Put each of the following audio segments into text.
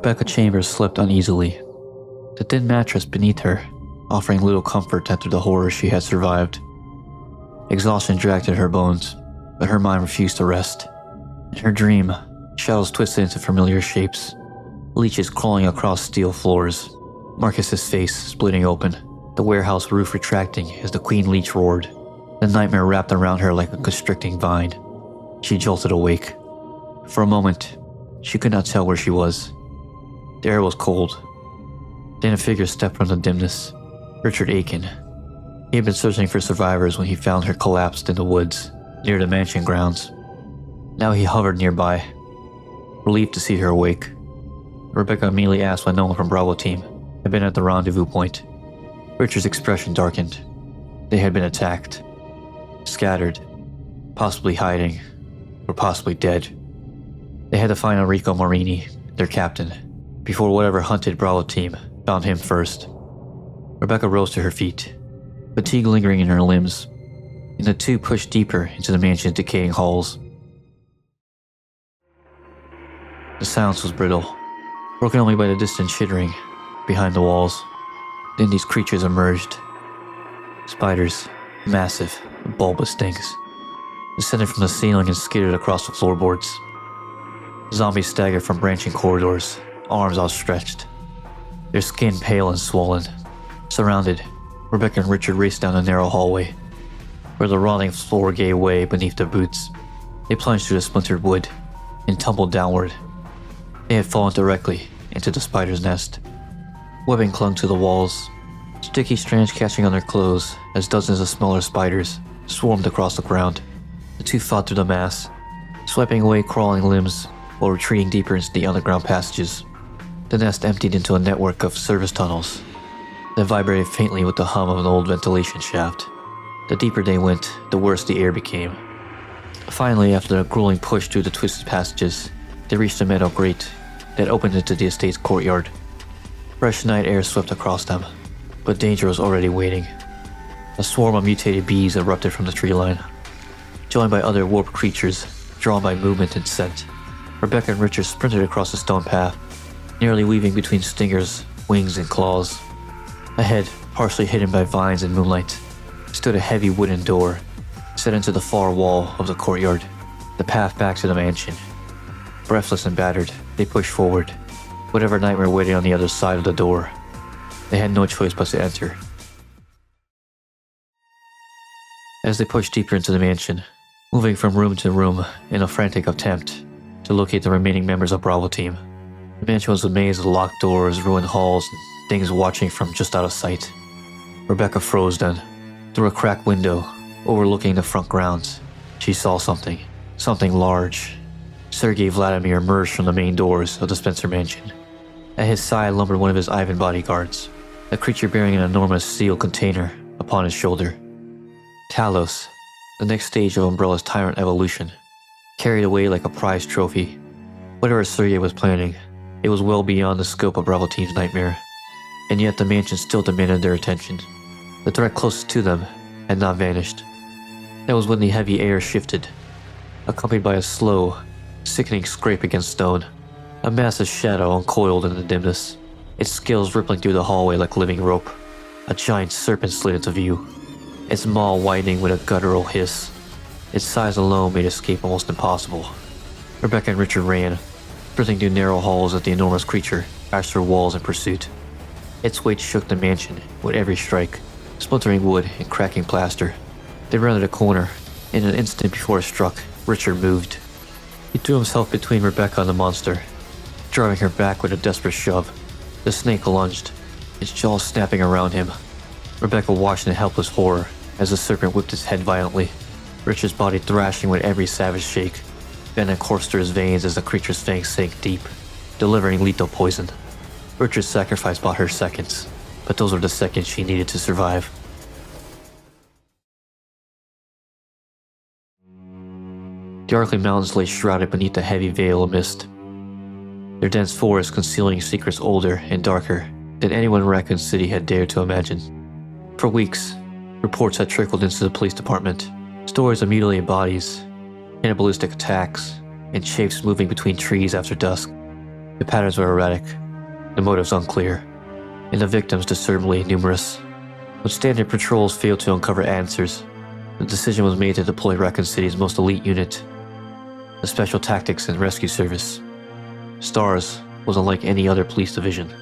Rebecca Chambers slept uneasily, the thin mattress beneath her offering little comfort after the horror she had survived. Exhaustion dragged at her bones, but her mind refused to rest. In her dream, shadows twisted into familiar shapes, leeches crawling across steel floors, Marcus's face splitting open, the warehouse roof retracting as the queen leech roared. The nightmare wrapped around her like a constricting vine. She jolted awake. For a moment, she could not tell where she was. The air was cold. Then a figure stepped from the dimness. Richard Aiken. He had been searching for survivors when he found her collapsed in the woods, near the mansion grounds. Now he hovered nearby, relieved to see her awake. Rebecca immediately asked why no one from Bravo team had been at the rendezvous point. Richard's expression darkened. They had been attacked, scattered, possibly hiding, or possibly dead. They had to find Enrico Morini, their captain, before whatever hunted Bravo team found him first. Rebecca rose to her feet, fatigue lingering in her limbs, and the two pushed deeper into the mansion's decaying halls. The silence was brittle, broken only by the distant chittering behind the walls. Then these creatures emerged. Spiders, massive, bulbous things, descended from the ceiling and skidded across the floorboards. Zombies staggered from branching corridors, arms outstretched, their skin pale and swollen. Surrounded, Rebecca and Richard raced down a narrow hallway, where the rotting floor gave way beneath their boots. They plunged through the splintered wood and tumbled downward. They had fallen directly into the spider's nest. Webbing clung to the walls, sticky strands catching on their clothes as dozens of smaller spiders swarmed across the ground. The two fought through the mass, swiping away crawling limbs while retreating deeper into the underground passages. The nest emptied into a network of service tunnels that vibrated faintly with the hum of an old ventilation shaft. The deeper they went, the worse the air became. Finally, after a grueling push through the twisted passages, they reached a metal grate that opened into the estate's courtyard. Fresh night air swept across them, but danger was already waiting. A swarm of mutated bees erupted from the tree line, joined by other warped creatures drawn by movement and scent. Rebecca and Richard sprinted across the stone path, nearly weaving between stingers, wings, and claws. Ahead, partially hidden by vines and moonlight, stood a heavy wooden door set into the far wall of the courtyard, the path back to the mansion. Breathless and battered, they pushed forward, whatever nightmare waited on the other side of the door. They had no choice but to enter. As they pushed deeper into the mansion, moving from room to room in a frantic attempt to locate the remaining members of Bravo team, the mansion was a maze of locked doors, ruined halls, and things watching from just out of sight. Rebecca froze then. Through a cracked window, overlooking the front grounds, she saw something large. Sergei Vladimir emerged from the main doors of the Spencer mansion. At his side lumbered one of his Ivan bodyguards, a creature bearing an enormous sealed container upon his shoulder. Talos, the next stage of Umbrella's tyrant evolution, carried away like a prized trophy. Whatever Sergei was planning, it was well beyond the scope of Bravo Team's nightmare, and yet the mansion still demanded their attention. The threat closest to them had not vanished. That was when the heavy air shifted, accompanied by a slow, sickening scrape against stone. A massive shadow uncoiled in the dimness, its scales rippling through the hallway like living rope. A giant serpent slid into view, its maw widening with a guttural hiss. Its size alone made escape almost impossible. Rebecca and Richard ran, sprinting through narrow halls as the enormous creature crashed through walls in pursuit. Its weight shook the mansion with every strike, splintering wood and cracking plaster. They rounded a corner. In an instant before it struck, Richard moved. He threw himself between Rebecca and the monster, driving her back with a desperate shove. The snake lunged, its jaws snapping around him. Rebecca watched in helpless horror as the serpent whipped its head violently, Richard's body thrashing with every savage shake. Venom coursed through his veins as the creature's fangs sank deep, delivering lethal poison. Richard's sacrifice bought her seconds, but those were the seconds she needed to survive. The Arklay Mountains lay shrouded beneath a heavy veil of mist, their dense forest concealing secrets older and darker than anyone in Raccoon City had dared to imagine. For weeks, reports had trickled into the police department, stories of mutilated bodies, cannibalistic attacks, and shapes moving between trees after dusk. The patterns were erratic, the motives unclear, and the victims disturbingly numerous. When standard patrols failed to uncover answers, the decision was made to deploy Raccoon City's most elite unit, the Special Tactics and Rescue Service. S.T.A.R.S was unlike any other police division.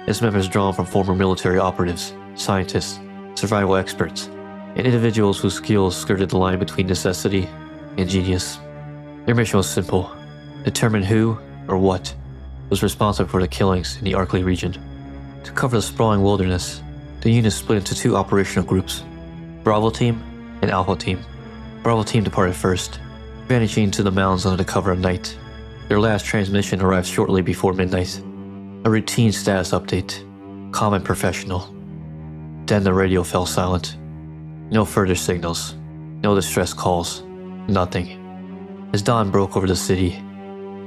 Its members drawn from former military operatives, scientists, survival experts, and individuals whose skills skirted the line between necessity and genius. Their mission was simple: determine who or what was responsible for the killings in the Arklay region. To cover the sprawling wilderness, the unit split into two operational groups: Bravo Team and Alpha Team. Bravo Team departed first, vanishing into the mountains under the cover of night. Their last transmission arrived shortly before midnight. A routine status update, calm and professional. Then the radio fell silent. No further signals, no distress calls, nothing. As dawn broke over the city,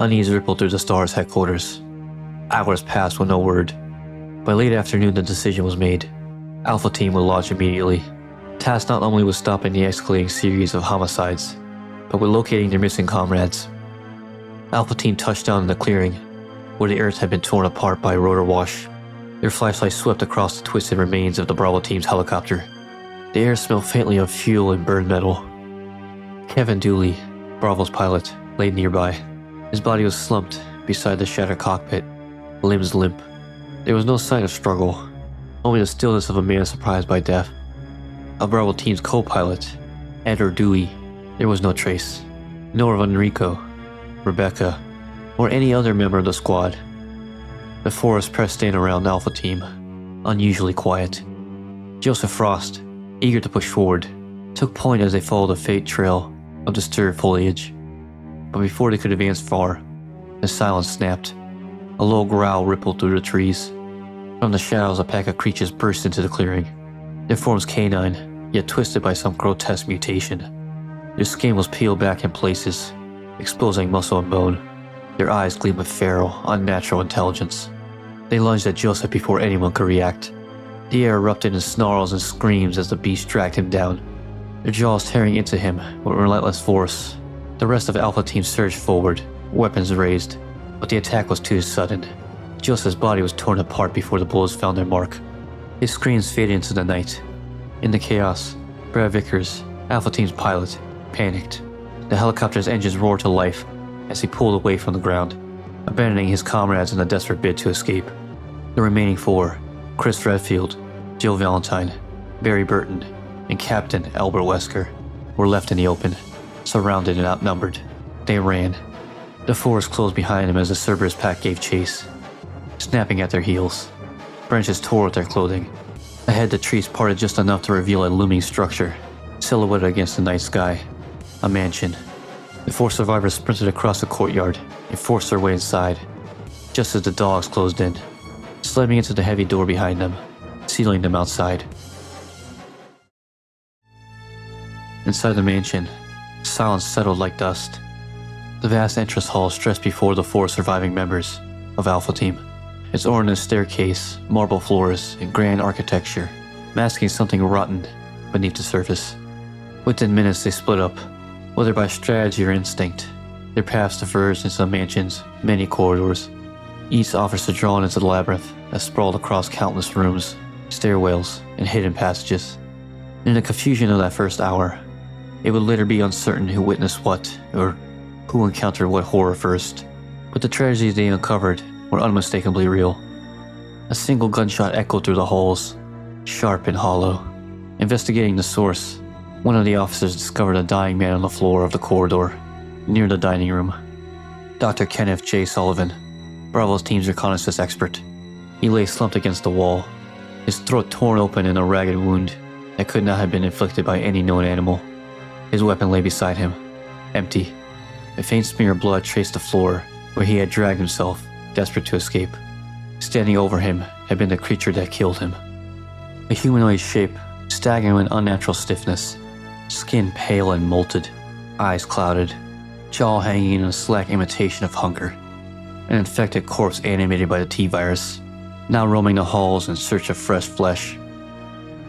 unease rippled through the S.T.A.R.S headquarters. Hours passed with no word. By late afternoon, the decision was made. Alpha Team would launch immediately, tasked not only with stopping the escalating series of homicides, but with locating their missing comrades. Alpha Team touched down in the clearing, where the earth had been torn apart by rotor wash. Their flashlights swept across the twisted remains of the Bravo Team's helicopter. The air smelled faintly of fuel and burned metal. Kevin Dooley, Bravo's pilot, lay nearby. His body was slumped beside the shattered cockpit, limbs limp. There was no sign of struggle, only the stillness of a man surprised by death. Of Bravo Team's co-pilot, Edward Dewey, there was no trace, nor of Enrico, Rebecca, or any other member of the squad. The forest pressed in around Alpha Team, unusually quiet. Joseph Frost, eager to push forward, took point as they followed a faint trail of disturbed foliage. But before they could advance far, the silence snapped. A low growl rippled through the trees. From the shadows, a pack of creatures burst into the clearing. Their forms canine, yet twisted by some grotesque mutation. Their skin was peeled back in places, exposing muscle and bone. Their eyes gleamed with feral, unnatural intelligence. They lunged at Joseph before anyone could react. The air erupted in snarls and screams as the beast dragged him down, their jaws tearing into him with relentless force. The rest of Alpha Team surged forward, weapons raised, but the attack was too sudden. Joseph's body was torn apart before the bullets found their mark. His screams faded into the night. In the chaos, Brad Vickers, Alpha Team's pilot, panicked. The helicopter's engines roared to life as he pulled away from the ground, abandoning his comrades in a desperate bid to escape. The remaining four, Chris Redfield, Jill Valentine, Barry Burton, and Captain Albert Wesker, were left in the open, surrounded and outnumbered. They ran. The forest closed behind them as the Cerberus pack gave chase, snapping at their heels. Branches tore at their clothing. Ahead, the trees parted just enough to reveal a looming structure, silhouetted against the night sky. A mansion. The four survivors sprinted across the courtyard and forced their way inside, just as the dogs closed in, slamming into the heavy door behind them, sealing them outside. Inside the mansion, silence settled like dust. The vast entrance hall stretched before the four surviving members of Alpha Team, its ornate staircase, marble floors, and grand architecture, masking something rotten beneath the surface. Within minutes they split up, whether by strategy or instinct. Their paths diverged into the mansion's many corridors, each officer drawn into the labyrinth that sprawled across countless rooms, stairwells, and hidden passages. In the confusion of that first hour, it would later be uncertain who witnessed what, or who encountered what horror first. But the tragedies they uncovered were unmistakably real. A single gunshot echoed through the halls, sharp and hollow. Investigating the source, one of the officers discovered a dying man on the floor of the corridor, near the dining room. Dr. Kenneth J. Sullivan, Bravo's team's reconnaissance expert. He lay slumped against the wall, his throat torn open in a ragged wound that could not have been inflicted by any known animal. His weapon lay beside him, empty. A faint smear of blood traced the floor where he had dragged himself, desperate to escape. Standing over him had been the creature that killed him. A humanoid shape, staggering with unnatural stiffness, skin pale and molted, eyes clouded, jaw hanging in a slack imitation of hunger. An infected corpse animated by the T-virus, now roaming the halls in search of fresh flesh.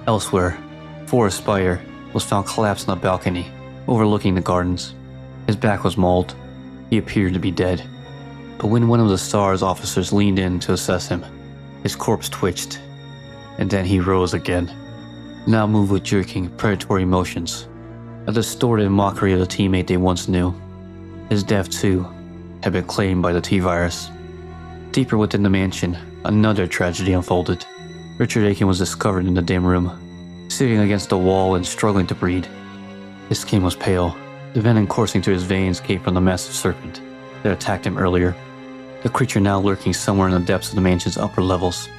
Elsewhere, Forrest Spire was found collapsed on a balcony overlooking the gardens. His back was mauled. He appeared to be dead. But when one of the S.T.A.R.S officers leaned in to assess him, his corpse twitched, and then he rose again, now moved with jerking, predatory motions, a distorted mockery of the teammate they once knew. His death, too, had been claimed by the T-virus. Deeper within the mansion, another tragedy unfolded. Richard Aiken was discovered in the dim room, sitting against the wall and struggling to breathe. His skin was pale. The venom coursing through his veins came from the massive serpent that attacked him earlier, the creature now lurking somewhere in the depths of the mansion's upper levels.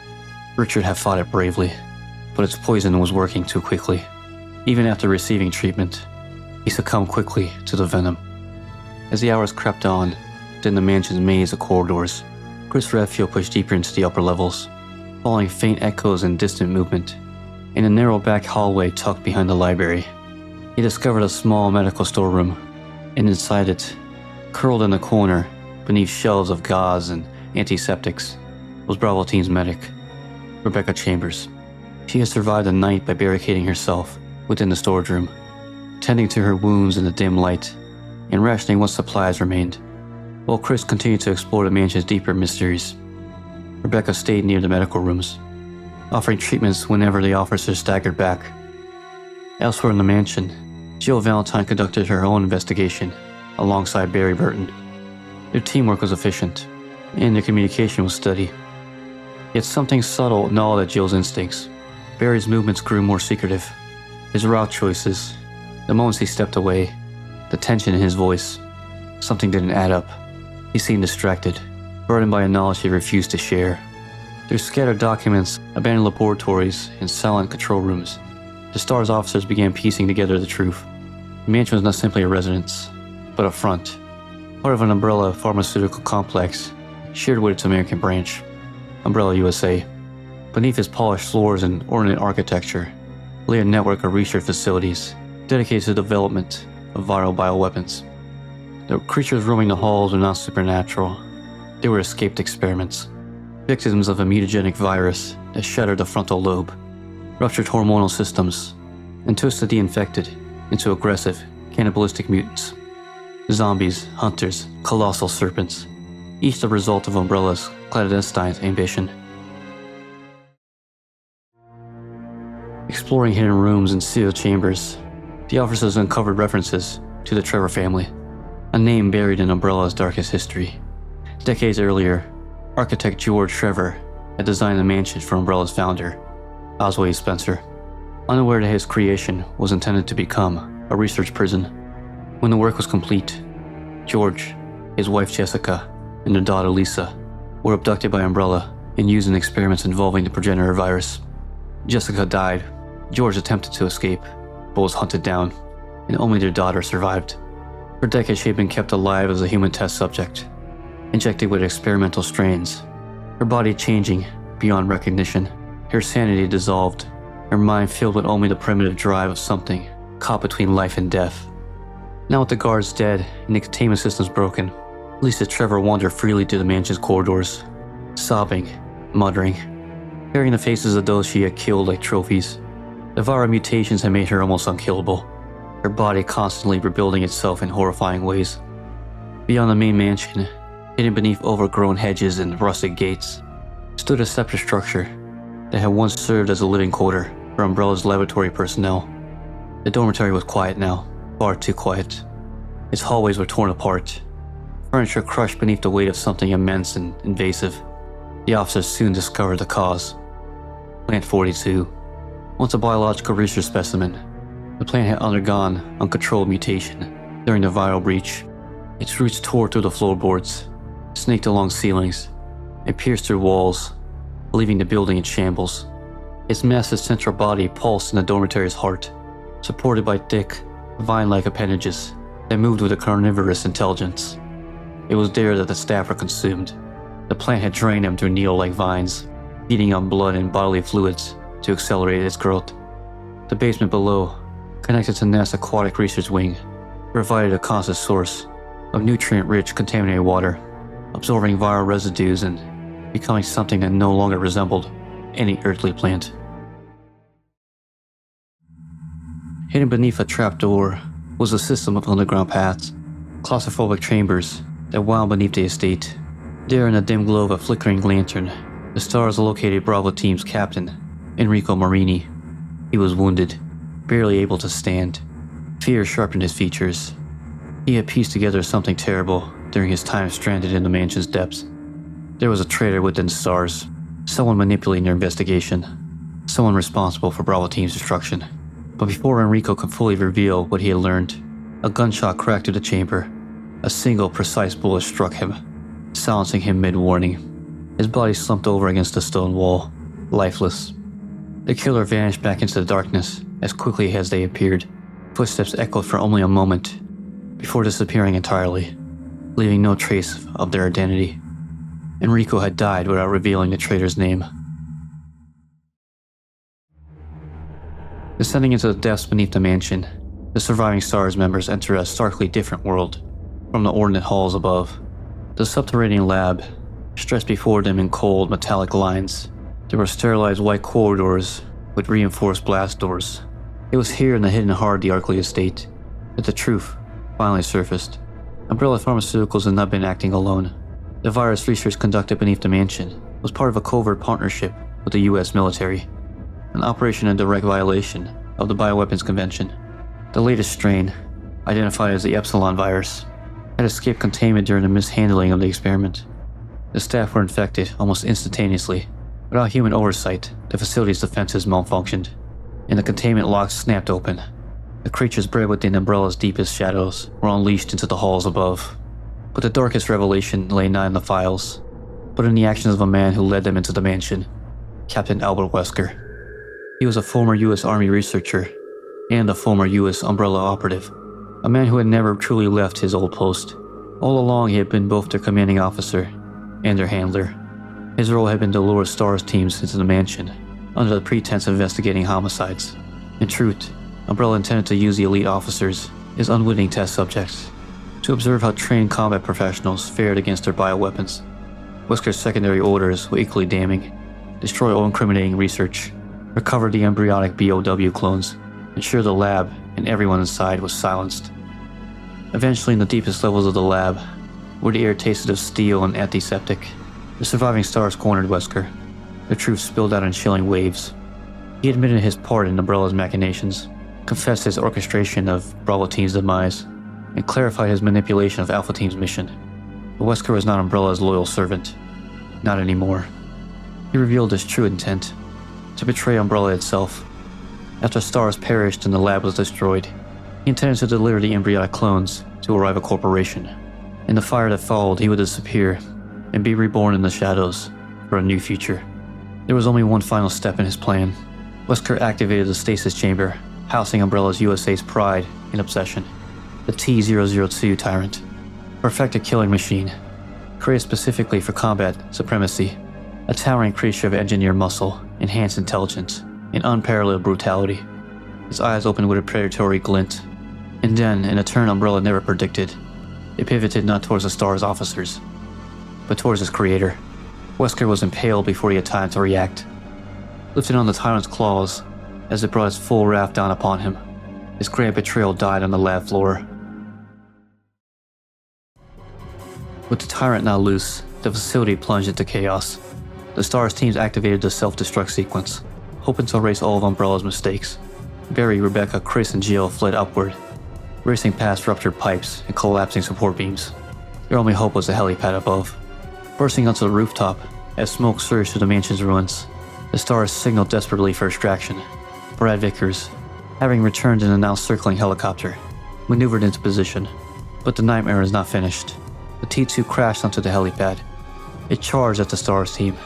Richard had fought it bravely, but its poison was working too quickly. Even after receiving treatment, he succumbed quickly to the venom. As the hours crept on, within the mansion's maze of corridors, Chris Redfield pushed deeper into the upper levels, following faint echoes and distant movement. In a narrow back hallway tucked behind the library, he discovered a small medical storeroom, and inside it, curled in a corner, beneath shelves of gauze and antiseptics, was Bravo Team's medic, Rebecca Chambers. She had survived the night by barricading herself within the storage room, tending to her wounds in the dim light, and rationing what supplies remained. While Chris continued to explore the mansion's deeper mysteries, Rebecca stayed near the medical rooms, offering treatments whenever the officers staggered back. Elsewhere in the mansion, Jill Valentine conducted her own investigation alongside Barry Burton. Their teamwork was efficient, and their communication was steady. Yet something subtle gnawed at Jill's instincts. Barry's movements grew more secretive. His route choices, the moments he stepped away, the tension in his voice. Something didn't add up. He seemed distracted, burdened by a knowledge he refused to share. Through scattered documents, abandoned laboratories, and silent control rooms, the S.T.A.R.S officers began piecing together the truth. The mansion was not simply a residence, but a front, part of an umbrella pharmaceutical complex shared with its American branch, Umbrella USA. Beneath its polished floors and ornate architecture lay a network of research facilities dedicated to the development of viral bioweapons. The creatures roaming the halls were not supernatural. They were escaped experiments, victims of a mutagenic virus that shattered the frontal lobe, ruptured hormonal systems, and twisted the infected into aggressive, cannibalistic mutants. Zombies, hunters, colossal serpents, each the result of Umbrella's clandestine ambition. Exploring hidden rooms and sealed chambers, the officers uncovered references to the Trevor family, a name buried in Umbrella's darkest history. Decades earlier, architect George Trevor had designed the mansion for Umbrella's founder, Oswald Spencer, unaware that his creation was intended to become a research prison. When the work was complete, George, his wife Jessica, and their daughter Lisa were abducted by Umbrella and used in experiments involving the progenitor virus. Jessica died. George attempted to escape, but was hunted down, and only their daughter survived. For decades, she had been kept alive as a human test subject, injected with experimental strains, her body changing beyond recognition, her sanity dissolved, her mind filled with only the primitive drive of something caught between life and death. Now with the guards dead and the containment systems broken, Lisa Trevor wandered freely through the mansion's corridors, sobbing, muttering, carrying the faces of those she had killed like trophies. The viral mutations had made her almost unkillable, her body constantly rebuilding itself in horrifying ways. Beyond the main mansion, hidden beneath overgrown hedges and rusted gates, stood a separate structure that had once served as a living quarter for Umbrella's laboratory personnel. The dormitory was quiet now, far too quiet. Its hallways were torn apart, furniture crushed beneath the weight of something immense and invasive. The officers soon discovered the cause. Plant 42. Once a biological research specimen, the plant had undergone uncontrolled mutation during the viral breach. Its roots tore through the floorboards, snaked along ceilings, and pierced through walls, leaving the building in shambles. Its massive central body pulsed in the dormitory's heart, supported by thick, vine-like appendages that moved with a carnivorous intelligence. It was there that the staff were consumed. The plant had drained them through needle-like vines, feeding on blood and bodily fluids to accelerate its growth. The basement below, connected to NASA's Aquatic Research Wing, provided a constant source of nutrient-rich contaminated water, absorbing viral residues and becoming something that no longer resembled any earthly plant. Hidden beneath a trapdoor was a system of underground paths, claustrophobic chambers that wound beneath the estate. There in the dim glow of a flickering lantern, the S.T.A.R.S located Bravo Team's captain, Enrico Marini. He was wounded, barely able to stand. Fear sharpened his features. He had pieced together something terrible during his time stranded in the mansion's depths. There was a traitor within the S.T.A.R.S, someone manipulating their investigation, someone responsible for Bravo Team's destruction. But before Enrico could fully reveal what he had learned, a gunshot cracked through the chamber. A single precise bullet struck him, silencing him mid-warning. His body slumped over against the stone wall, lifeless. The killer vanished back into the darkness as quickly as they appeared. Footsteps echoed for only a moment, before disappearing entirely, leaving no trace of their identity. Enrico had died without revealing the traitor's name. Descending into the depths beneath the mansion, the surviving S.T.A.R.S members enter a starkly different world from the ordnate halls above. The subterranean lab stretched before them in cold, metallic lines. There were sterilized white corridors with reinforced blast doors. It was here in the hidden heart of the Arklay estate that the truth finally surfaced. Umbrella Pharmaceuticals had not been acting alone. The virus research conducted beneath the mansion was part of a covert partnership with the US military, an operation in direct violation of the Bioweapons Convention. The latest strain, identified as the Epsilon virus, had escaped containment during the mishandling of the experiment. The staff were infected almost instantaneously. Without human oversight, the facility's defenses malfunctioned, and the containment locks snapped open. The creatures bred within Umbrella's deepest shadows were unleashed into the halls above. But the darkest revelation lay not in the files, but in the actions of a man who led them into the mansion, Captain Albert Wesker. He was a former US Army researcher and a former US Umbrella operative, a man who had never truly left his old post. All along he had been both their commanding officer and their handler. His role had been to lure S.T.A.R.S teams into the mansion, under the pretense of investigating homicides. In truth, Umbrella intended to use the elite officers as unwitting test subjects, to observe how trained combat professionals fared against their bioweapons. Wesker's secondary orders were equally damning: destroy all incriminating research, recover the embryonic BOW clones, ensure the lab and everyone inside was silenced. Eventually, in the deepest levels of the lab, where the air tasted of steel and antiseptic, the surviving S.T.A.R.S cornered Wesker. The truth spilled out in chilling waves. He admitted his part in Umbrella's machinations, confessed his orchestration of Bravo Team's demise, and clarified his manipulation of Alpha Team's mission. But Wesker was not Umbrella's loyal servant. Not anymore. He revealed his true intent: to betray Umbrella itself. After S.T.A.R.S perished and the lab was destroyed, he intended to deliver the embryonic clones to a rival corporation. In the fire that followed, he would disappear and be reborn in the shadows for a new future. There was only one final step in his plan. Wesker activated the stasis chamber, housing Umbrella's USA's pride and obsession, the T-002 Tyrant, a perfected killing machine, created specifically for combat supremacy, a towering creature of engineered muscle, enhanced intelligence, and unparalleled brutality. His eyes opened with a predatory glint, and then, in a turn Umbrella never predicted, it pivoted not towards the S.T.A.R.S officers, but towards his creator. Wesker was impaled before he had time to react. Lifted on the tyrant's claws, as it brought its full wrath down upon him, his grand betrayal died on the lab floor. With the tyrant now loose, the facility plunged into chaos. The S.T.A.R.S teams activated the self-destruct sequence, hoping to erase all of Umbrella's mistakes. Barry, Rebecca, Chris, and Jill fled upward, racing past ruptured pipes and collapsing support beams. Their only hope was the helipad above. Bursting onto the rooftop, as smoke surged through the mansion's ruins, the S.T.A.R.S signaled desperately for extraction. Brad Vickers, having returned in a now circling helicopter, maneuvered into position. But the nightmare is not finished. The T-2 crashed onto the helipad. It charged at the S.T.A.R.S team,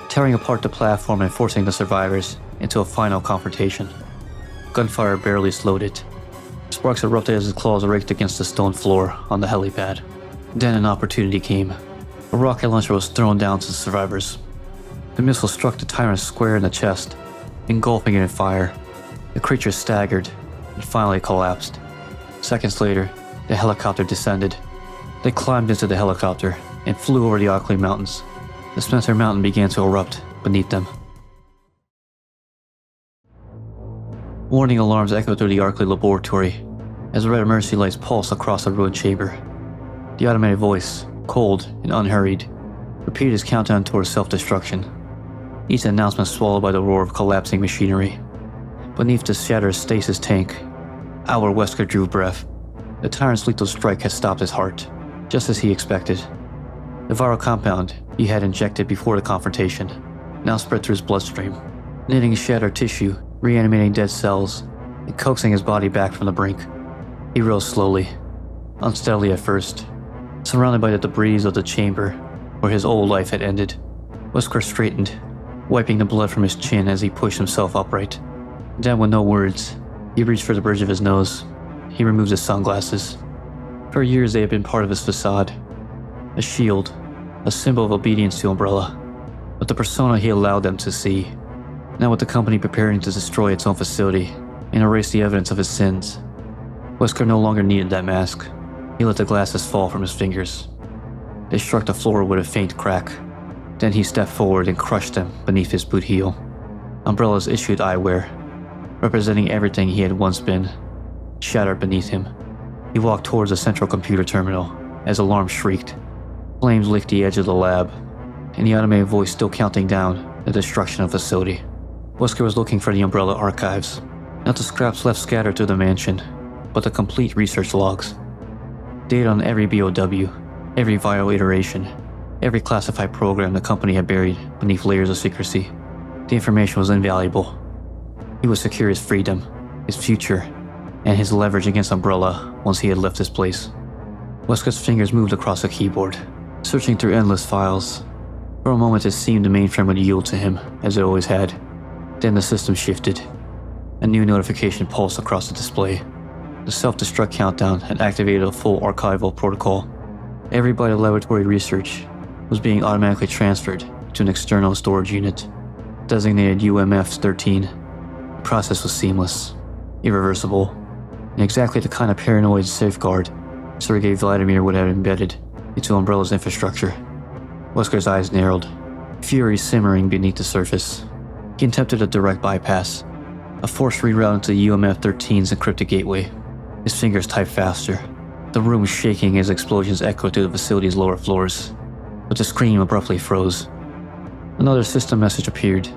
tearing apart the platform and forcing the survivors into a final confrontation. Gunfire barely slowed it. Sparks erupted as his claws raked against the stone floor on the helipad. Then an opportunity came. A rocket launcher was thrown down to the survivors. The missile struck the tyrant square in the chest, engulfing it in fire. The creature staggered and finally collapsed. Seconds later, the helicopter descended. They climbed into the helicopter and flew over the Arklay Mountains. The Spencer Mountain began to erupt beneath them. Warning alarms echoed through the Arklay laboratory as red emergency lights pulsed across the ruined chamber. The automated voice, cold and unhurried, repeated his countdown towards self-destruction. Each announcement swallowed by the roar of collapsing machinery. Beneath the shattered stasis tank, Albert Wesker drew breath. The tyrant's lethal strike had stopped his heart, just as he expected. The viral compound he had injected before the confrontation now spread through his bloodstream, knitting shattered tissue, reanimating dead cells, and coaxing his body back from the brink. He rose slowly, unsteadily at first, surrounded by the debris of the chamber where his old life had ended. Wesker straightened, wiping the blood from his chin as he pushed himself upright. Then, with no words, he reached for the bridge of his nose. He removed his sunglasses. For years they had been part of his facade, a shield, a symbol of obedience to Umbrella, but the persona he allowed them to see. Now with the company preparing to destroy its own facility and erase the evidence of his sins, Wesker no longer needed that mask. He let the glasses fall from his fingers. They struck the floor with a faint crack. Then he stepped forward and crushed them beneath his boot heel. Umbrella's issued eyewear, representing everything he had once been, shattered beneath him. He walked towards the central computer terminal as alarms shrieked. Flames licked the edge of the lab, and the automated voice still counting down the destruction of the facility. Wesker was looking for the Umbrella archives, not the scraps left scattered through the mansion, but the complete research logs. Data on every BOW, every viral iteration, every classified program the company had buried beneath layers of secrecy. The information was invaluable. He would secure his freedom, his future, and his leverage against Umbrella once he had left this place. Wesker's fingers moved across the keyboard, searching through endless files. For a moment it seemed the mainframe would yield to him, as it always had. Then the system shifted. A new notification pulsed across the display. The self-destruct countdown had activated a full archival protocol. Every byte of laboratory research was being automatically transferred to an external storage unit, designated UMF-13. The process was seamless, irreversible, and exactly the kind of paranoid safeguard Sergei Vladimir would have embedded into Umbrella's infrastructure. Wesker's eyes narrowed, fury simmering beneath the surface. He attempted a direct bypass, a forced reroute into UMF-13's encrypted gateway. His fingers typed faster, the room shaking as explosions echoed through the facility's lower floors. But the screen abruptly froze. Another system message appeared.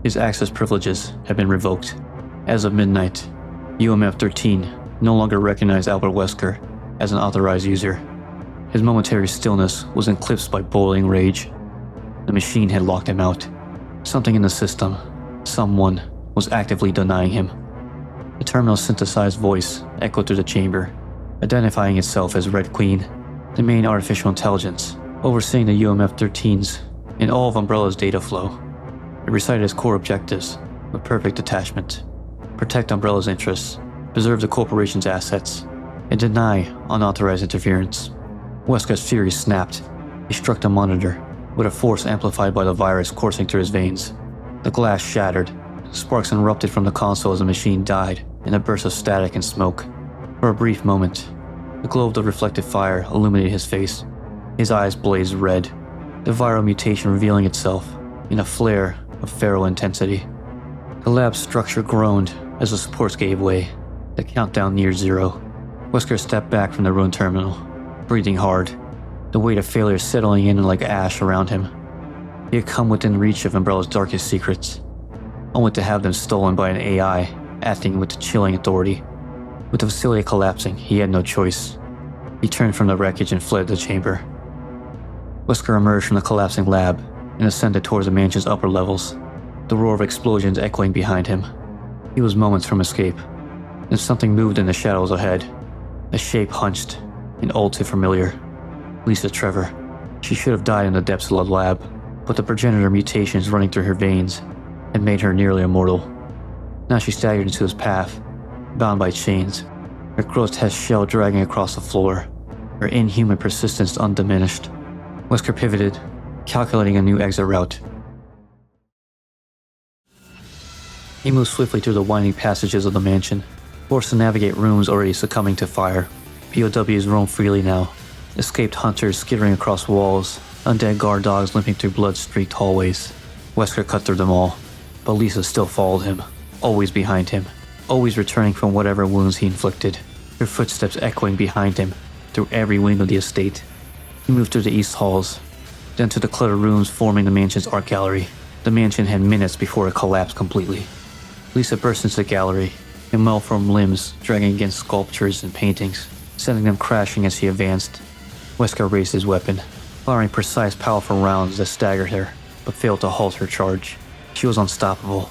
His access privileges had been revoked. As of midnight, UMF-13 no longer recognized Albert Wesker as an authorized user. His momentary stillness was eclipsed by boiling rage. The machine had locked him out. Something in the system, someone, was actively denying him. The terminal's synthesized voice echoed through the chamber, identifying itself as Red Queen, the main artificial intelligence, overseeing the UMF-13s and all of Umbrella's data flow. It recited its core objectives with perfect detachment: protect Umbrella's interests, preserve the corporation's assets, and deny unauthorized interference. Wesker's fury snapped. He struck the monitor, with a force amplified by the virus coursing through his veins. The glass shattered. Sparks erupted from the console as the machine died in a burst of static and smoke. For a brief moment, the glow of the reflected fire illuminated his face. His eyes blazed red, the viral mutation revealing itself in a flare of feral intensity. The lab's structure groaned as the supports gave way, the countdown neared zero. Wesker stepped back from the ruined terminal, breathing hard, the weight of failure settling in like ash around him. He had come within reach of Umbrella's darkest secrets, only to have them stolen by an AI acting with chilling authority. With the facility collapsing, he had no choice. He turned from the wreckage and fled the chamber. Wesker emerged from the collapsing lab and ascended towards the mansion's upper levels, the roar of explosions echoing behind him. He was moments from escape. Then something moved in the shadows ahead. A shape hunched and all too familiar. Lisa Trevor. She should have died in the depths of the lab, but the progenitor mutations running through her veins had made her nearly immortal. Now she staggered into his path, bound by chains, her grotesque shell dragging across the floor, her inhuman persistence undiminished. Wesker pivoted, calculating a new exit route. He moved swiftly through the winding passages of the mansion, forced to navigate rooms already succumbing to fire. POWs roam freely now, escaped hunters skittering across walls, undead guard dogs limping through blood-streaked hallways. Wesker cut through them all, but Lisa still followed him, always behind him, always returning from whatever wounds he inflicted, her footsteps echoing behind him through every wing of the estate. He moved through the east halls, then to the cluttered rooms forming the mansion's art gallery. The mansion had minutes before it collapsed completely. Lisa burst into the gallery, and malformed limbs dragging against sculptures and paintings, sending them crashing as he advanced. Wesker raised his weapon, firing precise, powerful rounds that staggered her, but failed to halt her charge. She was unstoppable.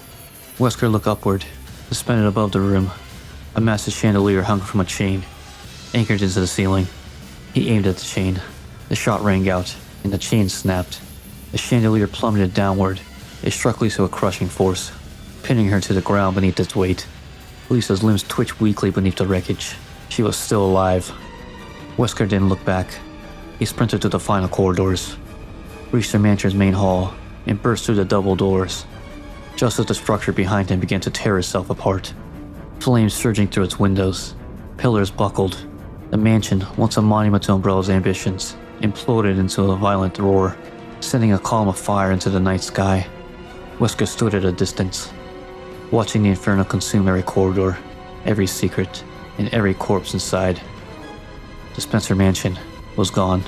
Wesker looked upward, suspended above the room. A massive chandelier hung from a chain, anchored into the ceiling. He aimed at the chain. The shot rang out, and the chain snapped. The chandelier plummeted downward. It struck Lisa with crushing force, pinning her to the ground beneath its weight. Lisa's limbs twitched weakly beneath the wreckage. She was still alive. Wesker didn't look back. He sprinted to the final corridors, reached the mansion's main hall, and burst through the double doors, just as the structure behind him began to tear itself apart. Flames surging through its windows. Pillars buckled. The mansion, once a monument to Umbrella's ambitions, imploded into a violent roar, sending a column of fire into the night sky. Wesker stood at a distance, watching the inferno consume every corridor, every secret, and every corpse inside. The Spencer mansion was gone.